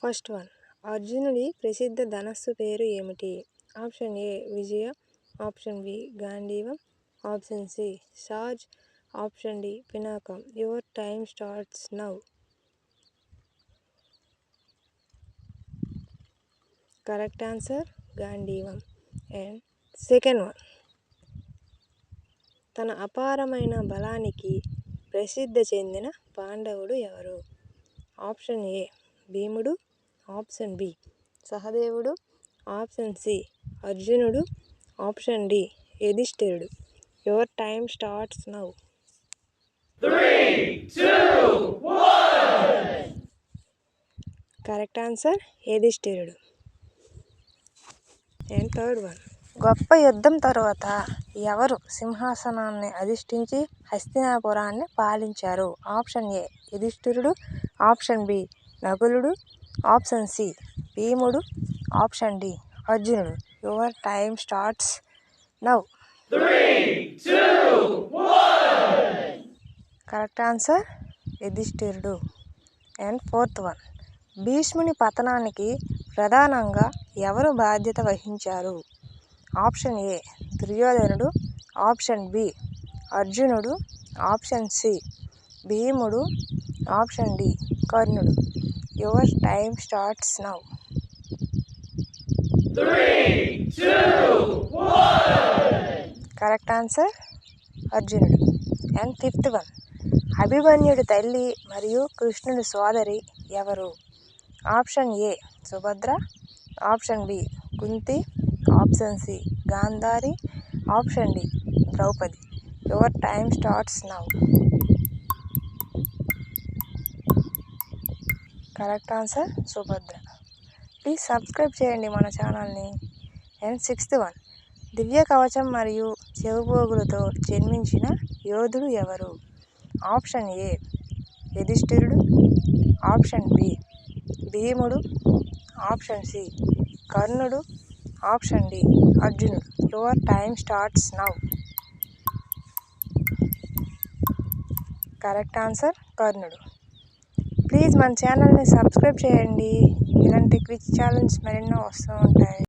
First one, అర్జునుడి ప్రసిద్ధ ధనస్సు పేరు ఏమిటి? Option A Vijaya, option B Gandivam, option C Saj, option D Pinakam. Your time starts now. Correct answer Gandivam. And second one, తన అపారమైన బలానికి ప్రసిద్ధి చెందిన పాండవుడు ఎవరు? ఆప్షన్ ఏ భీముడు, ఆప్షన్ బి సహదేవుడు, ఆప్షన్ సి అర్జునుడు, ఆప్షన్ డి యుధిష్ఠిరుడు. Your time starts now. 3, 2, 1. Correct answer యుధిష్ఠిరుడు. అండ్ థర్డ్ వన్, గొప్ప యుద్ధం తరువాత ఎవరు సింహాసనాన్ని అధిష్ఠించి హస్తినాపురాన్ని పాలించారు? ఆప్షన్ ఏ యుధిష్ఠిరుడు, ఆప్షన్ బి నకులుడు, ఆప్షన్ సి భీముడు, ఆప్షన్ డి అర్జునుడు. Your time starts now. 3, 2, 1. Correct answer యుధిష్ఠిరుడు. అండ్ ఫోర్త్ వన్, భీష్ముని పతనానికి ప్రధానంగా ఎవరు బాధ్యత వహించారు? ఆప్షన్ ఏ దుర్యోధనుడు, ఆప్షన్ బి అర్జునుడు, ఆప్షన్ సి భీముడు, ఆప్షన్ డి కర్ణుడు. Your time starts now. 3, 2, 1. Correct answer అర్జునుడు. అండ్ ఫిఫ్త్ వన్, అభిమన్యుడి తల్లి మరియు కృష్ణుడి సోదరి ఎవరు? Option A Subhadra, option B Kunti, option C Gandhari, option D Draupadi. Your time starts now. Correct answer Subhadra. Please subscribe చేయండి మన ఛానల్ని. అండ్ సిక్స్త్ వన్, దివ్య కవచం మరియు చెవిపోగులతో జన్మించిన యోధుడు ఎవరు? ఆప్షన్ ఏ యుధిష్ఠిరుడు, ఆప్షన్ బి భీముడు, ఆప్షన్ సి కర్ణుడు, ఆప్షన్ డి అర్జునుడు. Your time starts now. Correct answer కర్ణుడు. ప్లీజ్ మన ఛానల్ని సబ్స్క్రైబ్ చేయండి. ఇలాంటి క్విజ్ ఛాలెంజ్ మరెన్నో వస్తూ ఉంటాయి.